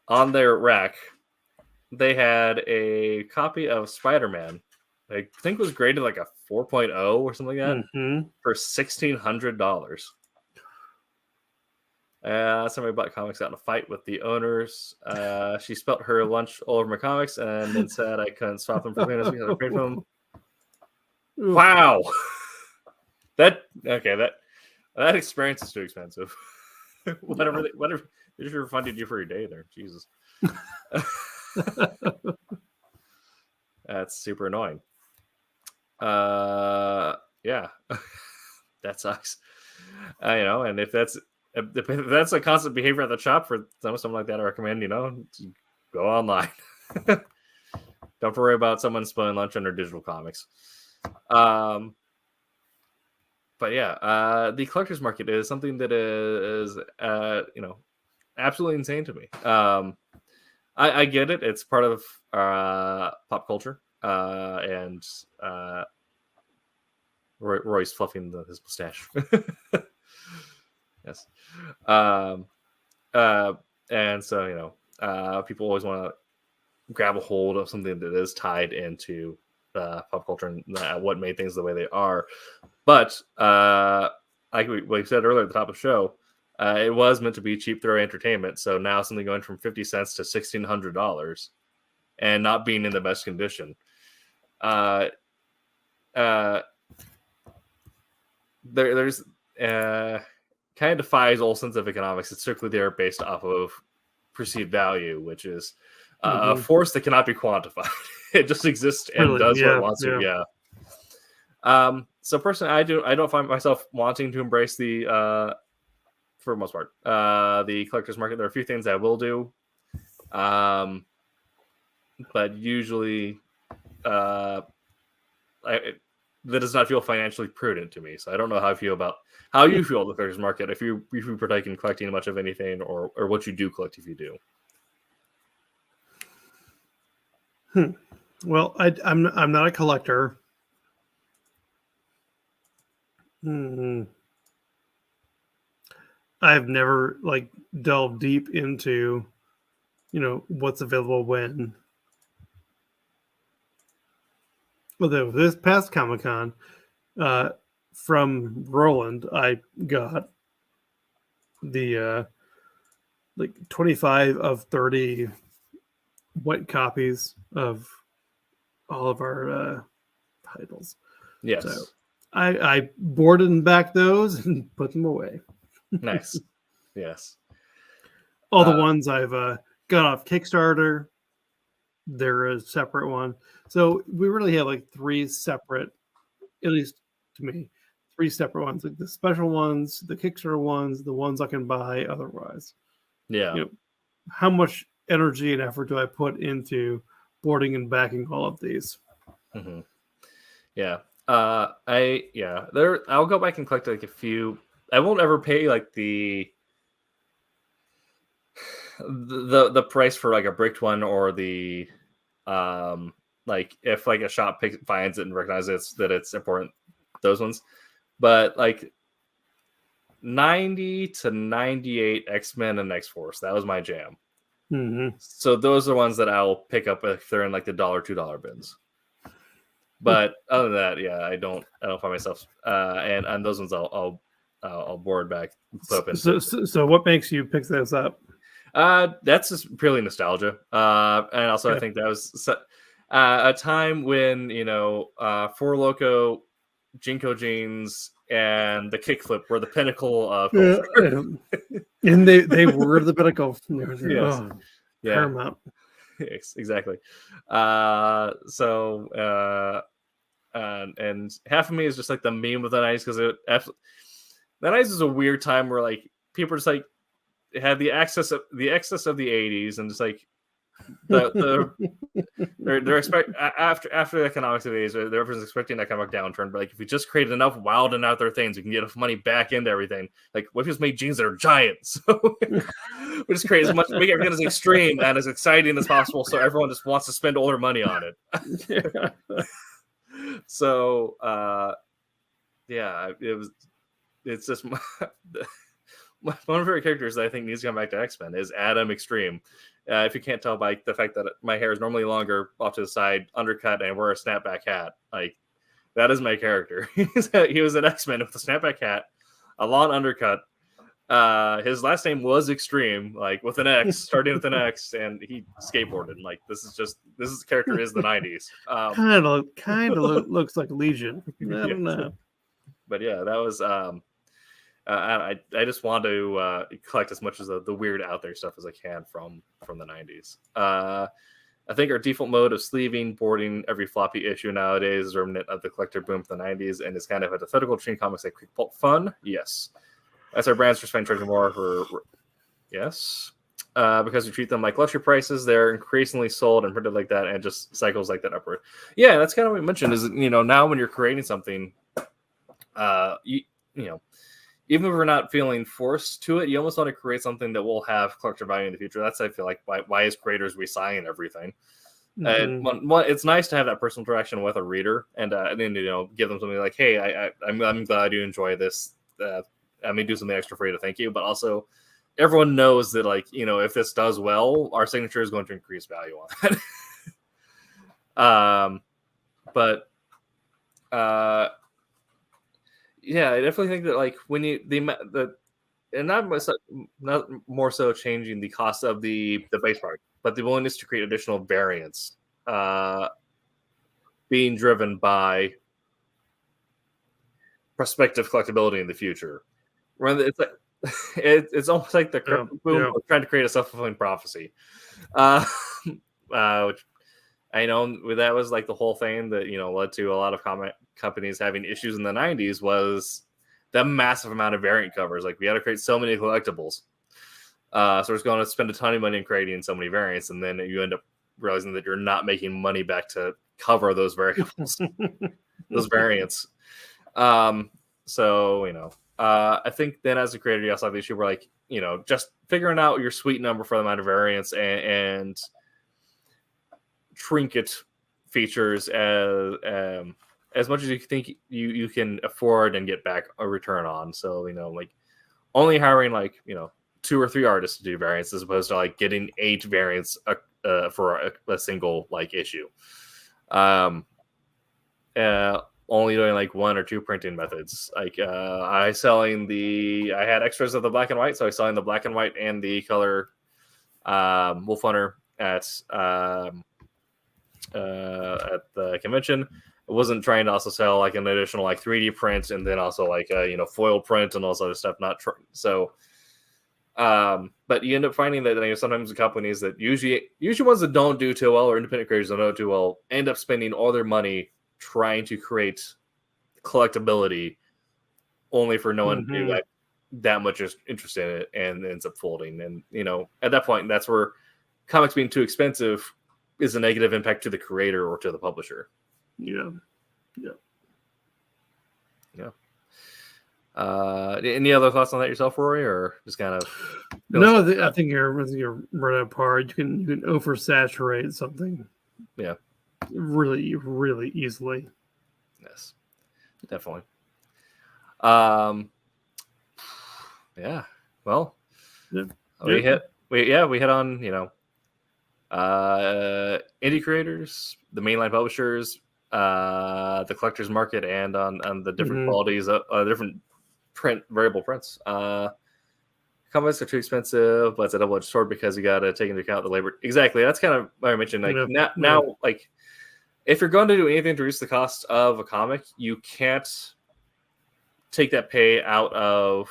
on their rack they had a copy of Spider-Man. I think it was graded like a 4.0 or something like that for $1,600. Somebody bought comics out in a fight with the owners. She spelt her lunch all over my comics and then said I couldn't stop them from paying us because I paid for them. Wow. That experience is too expensive. whatever they should refunded you for your day there. Jesus. That's super annoying. Yeah. That sucks. And if that's a constant behavior at the shop for something like that, I recommend, go online. Don't worry about someone spilling lunch on their digital comics. But yeah, the collector's market is something that is, absolutely insane to me. I get it. It's part of pop culture. And Roy's fluffing his mustache. Yes. And so, people always want to grab a hold of something that is tied into pop culture and what made things the way they are. But like we said earlier at the top of the show, it was meant to be cheap throw entertainment. So now something going from 50 cents to $1,600 and not being in the best condition. There's kind of defies all sense of economics. It's strictly there based off of perceived value, which is a force that cannot be quantified. It just exists and does what it wants to. Yeah. So personally, I don't find myself wanting to embrace the, for the most part, the collector's market. There are a few things I will do, but usually, that does not feel financially prudent to me. So I don't know how you feel about the collector's market. If you partake in collecting much of anything, or what you do collect if you do. Well, I'm not a collector. I've never like delved deep into, what's available when. Although this past Comic-Con, from Roland, I got the like 25 of 30 wet copies of all of our titles. Yes. So I boarded and backed those and put them away. Nice. Yes. All the ones I've got off Kickstarter, they're a separate one. So we really have like three separate, at least to me, three separate ones, like the special ones, the Kickstarter ones, the ones I can buy otherwise. Yeah. How much energy and effort do I put into boarding and backing all of these? Mm-hmm. Yeah. I'll go back and collect like a few. I won't ever pay like the price for like a bricked one or the like if like a shop finds it and recognizes that it's important, those ones. But like 90 to 98 X-Men and X-Force, that was my jam. Mm-hmm. So those are ones that I'll pick up if they're in like the $1-$2 bins. But other than that, yeah, I don't find myself and those ones I'll board back. Put up so what makes you pick those up? That's just purely nostalgia. And also I think that was a time when, Four Loko, Jinko jeans, and the kickflip were the pinnacle of culture. And they were the pinnacle. Yes. Paramount. Yes, exactly. And half of me is just like the meme of the 90s because the 90s is a weird time where like people are just like had the excess of the 80s and just like they're expect after the economics of the 80s, everyone's expecting an economic downturn. But like if we just created enough wild and out there things, we can get enough money back into everything. Like what if we just made jeans that are giant? So we just create as much, make everything as extreme and as exciting as possible, so everyone just wants to spend all their money on it. So it's just one of my favorite characters that I think needs to come back to X-Men is Adam Extreme. If you can't tell by the fact that my hair is normally longer off to the side, undercut, and I wear a snapback hat, like that is my character. He was an X-Men with a snapback hat, a long undercut. His last name was Extreme, like with an X, starting with an X, and he skateboarded. Like this character is the 90s. Kind of looks like Legion. I don't know. But yeah, that was I just want to collect as much as the weird out there stuff as I can from the 90s. I think our default mode of sleeving, boarding every floppy issue nowadays is remnant of the collector boom from the 90s and is kind of hypothetical between comics like quick pulp fun. Yes. As our brands for spending treasure more for yes. Because we treat them like luxury prices, they're increasingly sold and printed like that and just cycles like that upward. Yeah, that's kind of what we mentioned is, now when you're creating something, even if we're not feeling forced to it, you almost want to create something that will have collector value in the future. That's, I feel like, why as creators we sign everything. Mm-hmm. And it's nice to have that personal interaction with a reader and then give them something like, hey, I'm glad you enjoy this. I may do something extra for you to thank you, but also everyone knows that if this does well, our signature is going to increase value on that. Yeah, I definitely think that when and not more so changing the cost of the base product, but the willingness to create additional variants, being driven by prospective collectability in the future. It's like it's almost like the boom of trying to create a self-fulfilling prophecy, which I know that was like the whole thing that led to a lot of comic companies having issues in the 90s was the massive amount of variant covers. Like we had to create so many collectibles, so we're going to spend a ton of money in creating so many variants, and then you end up realizing that you're not making money back to cover those variables, those variants. I think then as a creator, you also have the issue where just figuring out your sweet number for the amount of variants and trinket features as much as you think you can afford and get back a return on. So, like only hiring 2 or 3 artists to do variants as opposed to getting 8 variants for a single issue. Only doing 1 or 2 printing methods. I had extras of the black and white, so I was selling the black and white and the color Wolf Hunter at the convention. I wasn't trying to also sell an additional 3D print and then also foil print and all this other stuff. But you end up finding that sometimes the companies that usually ones that don't do too well or independent creators that don't do well end up spending all their money trying to create collectability only for no one to be that much interest in it and ends up folding. And at that point, that's where comics being too expensive is a negative impact to the creator or to the publisher. Yeah. Any other thoughts on that yourself, Rory, or just kind of? No, I think you're right on par. You can oversaturate something. Yeah. Really, really easily. Yes, definitely. Yeah. Well, we hit on indie creators, the mainline publishers, the collectors market, and on the different qualities of different variable prints. Comics are too expensive, but it's a double-edged sword because you got to take into account the labor. Exactly. That's kind of what I mentioned. Now, if you're going to do anything to reduce the cost of a comic, you can't take that pay out of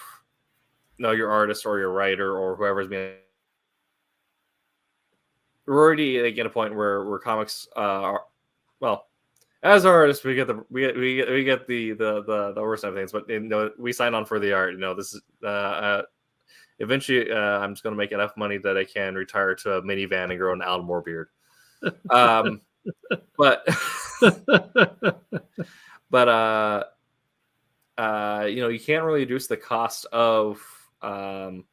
your artist or your writer or whoever's being. We're already at a point where comics are, well, as artists we get the worst of things, but we sign on for the art. This is eventually I'm just going to make enough money that I can retire to a minivan and grow an Alan Moore beard. But you can't really reduce the cost of that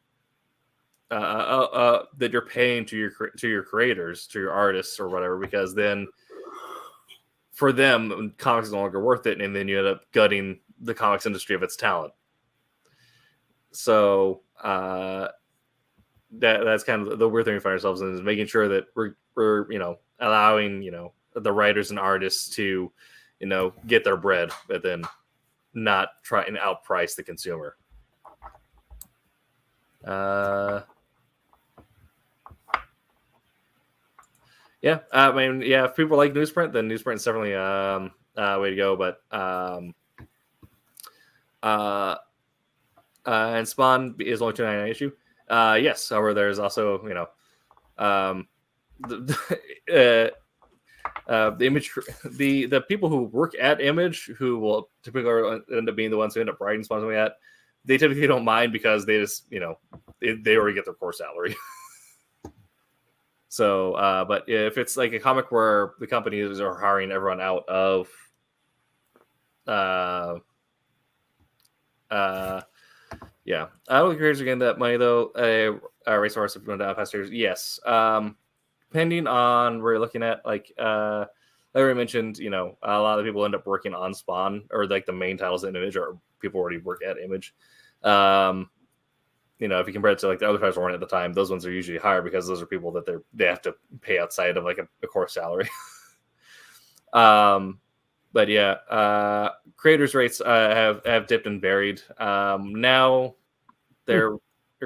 you're paying to your creators, to your artists or whatever, because then for them comics is no longer worth it, and then you end up gutting the comics industry of its talent. So that's kind of the weird thing we find ourselves in, is making sure that we're allowing the writers and artists to get their bread, but then not try and outprice the consumer. If people like newsprint, then newsprint is definitely way to go. But and Spawn is only $2.99 issue. Yes, however, there's also the Image, the people who work at Image, who will typically end up being the ones who end up writing Spawn something like that, they typically don't mind because they just they already get their core salary. So, but if it's like a comic where the companies are hiring everyone out of, I would encourage again that money though. Racehorse if you went down past years, yes. Depending on where you're looking at, like I already mentioned, a lot of people end up working on Spawn or like the main titles in Image, or people already work at Image. If you compare it to like the other titles weren't at the time, those ones are usually higher because those are people that they have to pay outside of like a core salary. But yeah, creators' rates have dipped and varied. Now they're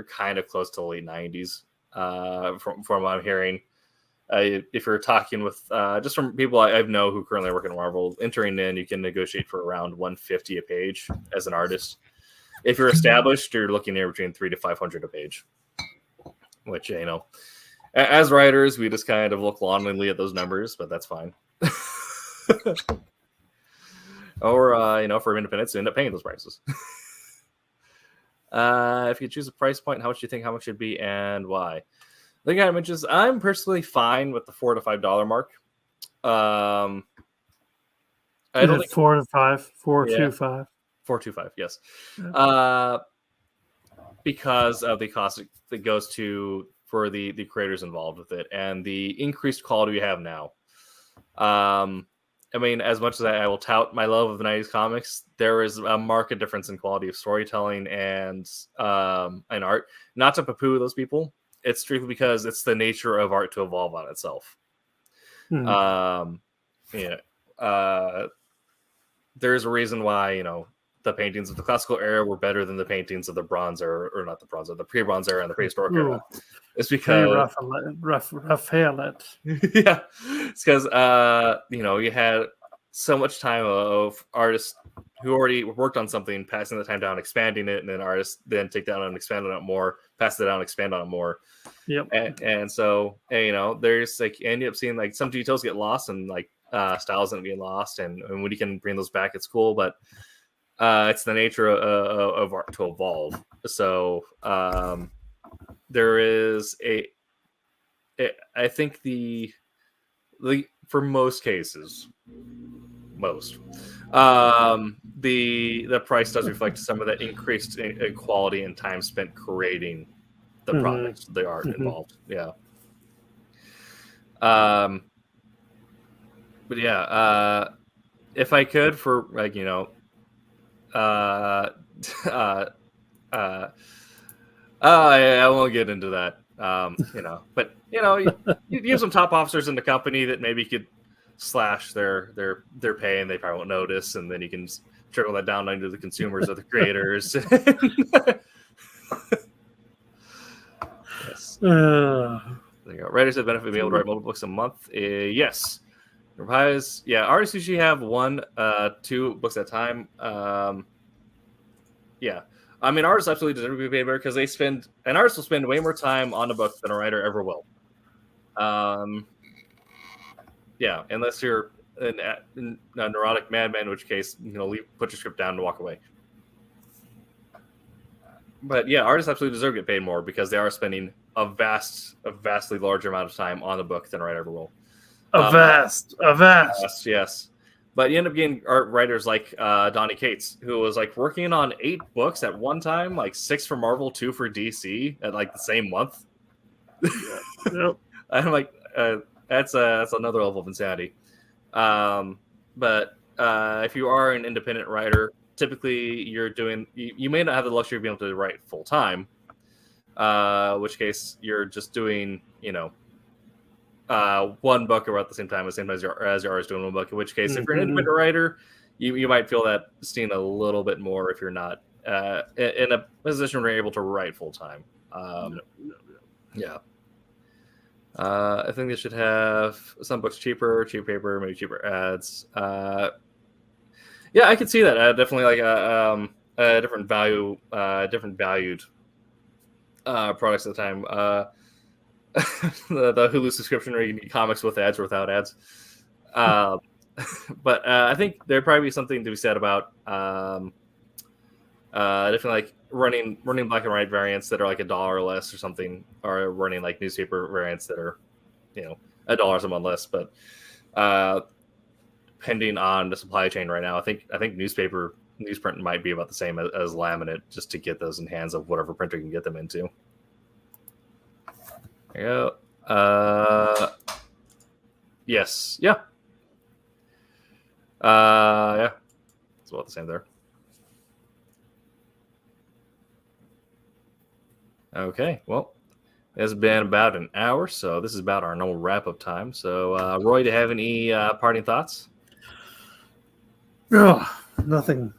kind of close to the late 90s from what I'm hearing. If you're talking with just from people I know who currently work in Marvel, entering in, you can negotiate for around $150 a page as an artist. If you're established, you're looking near between $300 to $500 a page, which, as writers, we just kind of look longingly at those numbers, but that's fine. Or, for independents, you end up paying those prices. If you choose a price point, how much do you think how much should be and why? The guy mentions, I'm personally fine with the $4 to $5 mark. I don't think 4 to 5, 4.25. 425, yes. Because of the cost that goes to for the creators involved with it and the increased quality we have now. I mean, as much as I will tout my love of the 90s comics, there is a marked difference in quality of storytelling and art. Not to poo-poo those people. It's strictly because it's the nature of art to evolve on itself. There's a reason why, the paintings of the classical era were better than the paintings of the Bronze era, or not the Bronze era, the pre-Bronze era and the prehistoric era. It's because Raphael. yeah, it's because you had so much time of artists who already worked on something, passing the time down, expanding it, and then artists then take that and expand on it more, pass it down, expand on it more. Yep. And so there's like you end up seeing like some details get lost and like styles end up getting lost, and when you can bring those back, it's cool, but it's the nature of art to evolve. So there is I think the for most cases, the price does reflect some of that increased quality and time spent creating the products, the art involved. Yeah. But yeah, if I could, for like I won't get into that. But you have some top officers in the company that maybe could slash their pay, and they probably won't notice, and then you can trickle that down into the consumers or the creators. Yes. There you go. Writers have benefit of being able to write multiple books a month. Yes. Artists usually have 1-2 books at a time. Yeah. I mean, artists absolutely deserve to be paid better because an artist will spend way more time on a book than a writer ever will. Yeah, unless you're a neurotic madman, in which case, put your script down and walk away. But yeah, artists absolutely deserve to get paid more because they are spending a vastly larger amount of time on the book than a writer ever will. A vast. Yes. But you end up getting art writers like Donny Cates, who was like working on 8 books at one time, like 6 for Marvel, 2 for DC at like the same month. Yep. I'm like, that's another level of insanity. But if you are an independent writer, typically you may not have the luxury of being able to write full time. Which case you're just doing, one book about the same time as your artist doing one book. In which case, if you're an independent writer, you might feel that sting a little bit more if you're not in a position where you're able to write full time. Yeah. I think they should have some books cheaper paper, maybe cheaper ads. Yeah, I could see that. Definitely like a different valued products at the time. The Hulu subscription where you can get comics with ads or without ads. But I think there'd probably be something to be said about definitely like running black and white variants that are like $1 or less or something, or running like newspaper variants that are $1 or something less. But depending on the supply chain right now, I think newsprint might be about the same as laminate, just to get those in hands of whatever printer can get them into. There you go. Yes. Yeah. Yeah. It's about the same there. Okay. Well, it's been about an hour, so this is about our normal wrap-up time. So, Roy, do you have any parting thoughts? Oh, nothing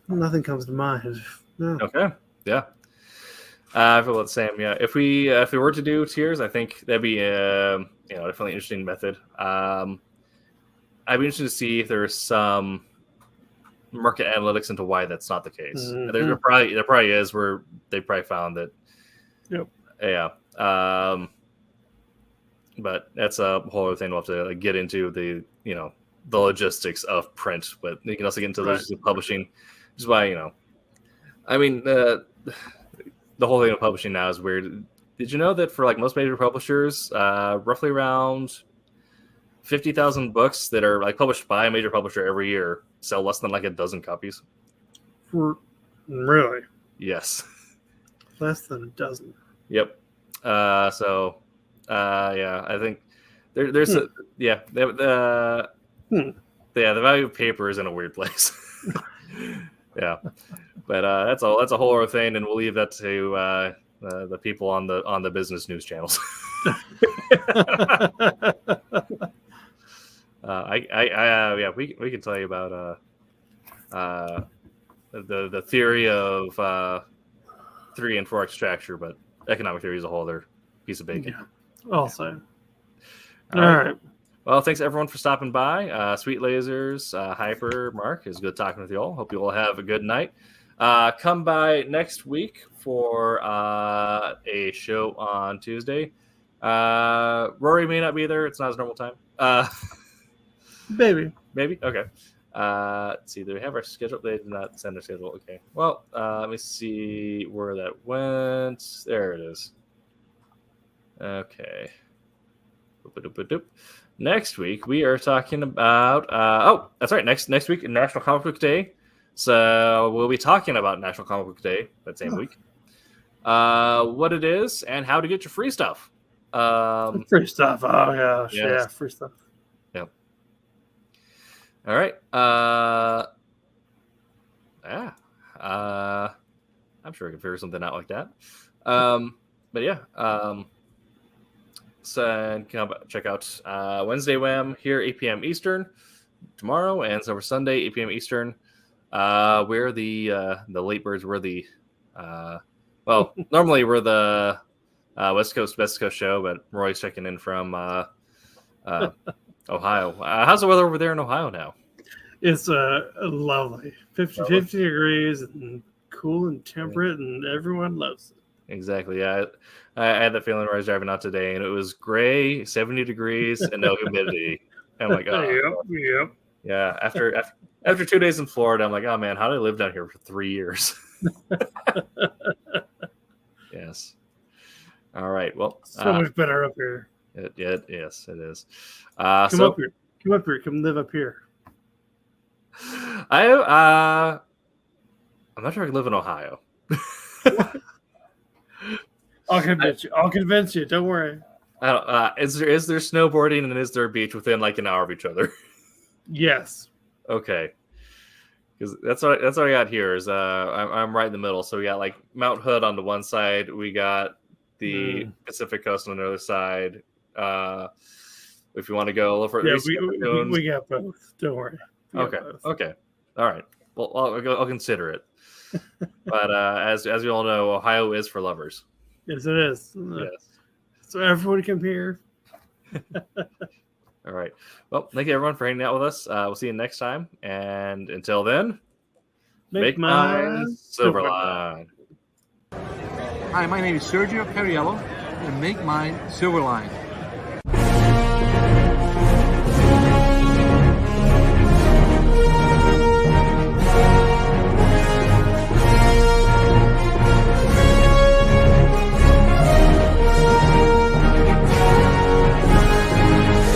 comes to mind. No. Okay. Yeah. I feel about the same. Yeah. If we were to do tiers, I think that'd be definitely an interesting method. I'd be interested to see if there's some market analytics into why that's not the case. Mm-hmm. There probably is, where they probably found that. Yep. Yeah. But that's a whole other thing we'll have to get into, the logistics of print, but you can also get into the logistics of publishing, which is why, I mean, the whole thing of publishing now is weird. Did you know that for like most major publishers, roughly around 50,000 books that are like published by a major publisher every year sell less than like a dozen copies? Really? Yes. Less than a dozen. Yep. Yeah, I think there's the value of paper is in a weird place. Yeah, but that's a whole other thing, and we'll leave that to the people on the business news channels. We can tell you about the theory of 3 and 4 extraction, but economic theory is a whole other piece of bacon. Yeah. Also. All right. Well, thanks everyone for stopping by. Sweet Lasers, Hyper, Mark, it's good talking with you all. Hope you all have a good night. Come by next week for a show on Tuesday. Rory may not be there. It's not his normal time. Maybe. Okay. Let's see. Do we have our schedule? They did not send their schedule. Okay. Well, let me see where that went. There it is. Okay. Next week we are talking about that's right, next week National Comic Book Day, so we'll be talking about National Comic Book Day that same week, what it is and how to get your free stuff. Free stuff. Oh yeah, yes. Yeah, free stuff. Yep. All right. I'm sure I can figure something out like that. But yeah. So come check out Wednesday Wham here 8 p.m. Eastern tomorrow, and so for Sunday 8 p.m. Eastern. We're the late birds. We're the normally we're the West Coast show, but Roy's checking in from Ohio. How's the weather over there in Ohio now? It's lovely, 50 degrees and cool and temperate, and everyone loves it. Exactly. Yeah, I had that feeling when I was driving out today, and it was gray, 70 degrees, and no humidity. I'm like, oh, yep. Yeah. After 2 days in Florida, I'm like, oh man, how did I live down here for 3 years? Yes. All right. Well, so much better up here. Yes, it is. Come up here. Come live up here. I'm not sure I can live in Ohio. I'll convince you. Don't worry. I don't, is there snowboarding and is there a beach within like an hour of each other? Yes. Okay. Because that's what I got here is I'm right in the middle. So we got like Mount Hood on the one side, we got the Pacific Coast on the other side. If you want to go a little further, we got both. Don't worry. Okay. All right. Well, I'll consider it. But as we all know, Ohio is for lovers. Yes, it is. Yes. So everyone come here. All right. Well, thank you everyone for hanging out with us. We'll see you next time. And until then, make mine Silverline. Hi, my name is Sergio Cariello, and make mine Silverline.